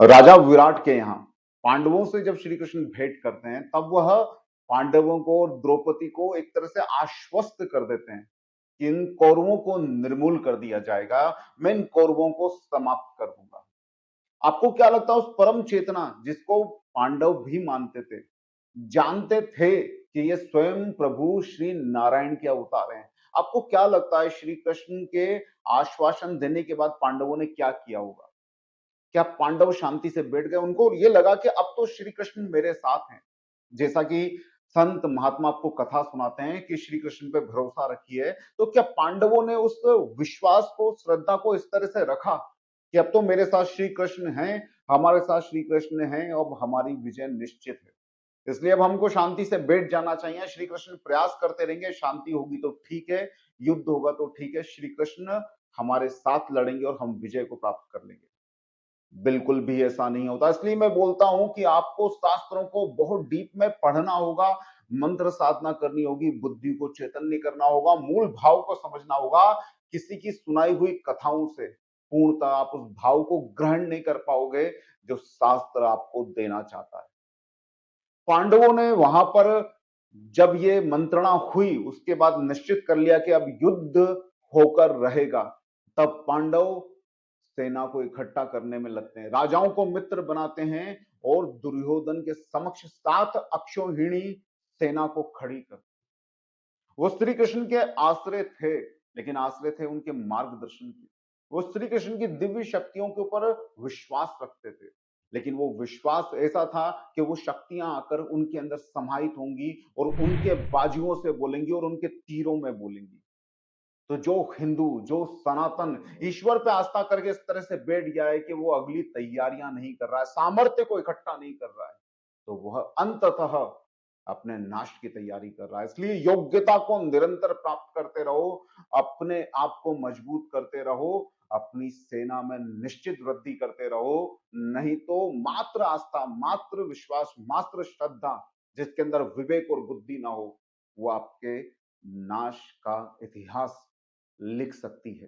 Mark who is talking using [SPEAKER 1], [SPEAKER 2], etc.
[SPEAKER 1] राजा विराट के यहाँ पांडवों से जब श्री कृष्ण भेंट करते हैं तब वह पांडवों को और द्रौपदी को एक तरह से आश्वस्त कर देते हैं कि इन कौरवों को निर्मूल कर दिया जाएगा, मैं इन कौरवों को समाप्त कर दूंगा। आपको क्या लगता है उस परम चेतना जिसको पांडव भी मानते थे, जानते थे कि ये स्वयं प्रभु श्री नारायण के अवतार हैं, आपको क्या लगता है श्री कृष्ण के आश्वासन देने के बाद पांडवों ने क्या किया होगा? क्या पांडव शांति से बैठ गए? उनको ये लगा कि अब तो श्री कृष्ण मेरे साथ हैं। जैसा कि संत महात्मा आपको कथा सुनाते हैं कि श्री कृष्ण पे भरोसा रखिए, तो क्या पांडवों ने उस विश्वास को, श्रद्धा को इस तरह से रखा कि अब तो मेरे साथ श्री कृष्ण हैं, हमारे साथ श्री कृष्ण हैं, अब हमारी विजय निश्चित है। इसलिए अब हमको शांति से बैठ जाना चाहिए। श्री कृष्ण प्रयास करते रहेंगे, शांति होगी तो ठीक है, युद्ध होगा तो ठीक है, श्री कृष्ण हमारे साथ लड़ेंगे और हम विजय को प्राप्त कर लेंगे। बिल्कुल भी ऐसा नहीं होता। इसलिए मैं बोलता हूं कि आपको शास्त्रों को बहुत डीप में पढ़ना होगा, मंत्र साधना करनी होगी, बुद्धि को चैतन्य करना होगा, मूल भाव को समझना होगा। किसी की सुनाई हुई कथाओं से पूर्णतः आप उस भाव को ग्रहण नहीं कर पाओगे जो शास्त्र आपको देना चाहता है। पांडवों ने वहां पर जब ये मंत्रणा हुई, उसके बाद निश्चित कर लिया कि अब युद्ध होकर रहेगा, तब पांडव सेना को इकट्ठा करने में लगते हैं, राजाओं को मित्र बनाते हैं और दुर्योधन के समक्ष 7 अक्षौहिणी सेना को खड़ी कर। वो श्री कृष्ण के आश्रय थे, लेकिन आश्रय थे उनके मार्गदर्शन के। वो श्री कृष्ण की दिव्य शक्तियों के ऊपर विश्वास रखते थे, लेकिन वो विश्वास ऐसा था कि वो शक्तियां आकर उनके अंदर समाहित होंगी और उनके बाजुओं से बोलेंगी और उनके तीरों में बोलेंगी। तो जो हिंदू, जो सनातन ईश्वर पे आस्था करके इस तरह से बैठ गया है कि वो अगली तैयारियां नहीं कर रहा है, सामर्थ्य को इकट्ठा नहीं कर रहा है, तो वह अंततः अपने नाश की तैयारी कर रहा है। इसलिए योग्यता को निरंतर प्राप्त करते रहो, अपने आप को मजबूत करते रहो, अपनी सेना में निश्चित वृद्धि करते रहो। नहीं तो मात्र आस्था, मात्र विश्वास, मात्र श्रद्धा जिसके अंदर विवेक और बुद्धि ना हो, वो आपके नाश का इतिहास लिख सकती है।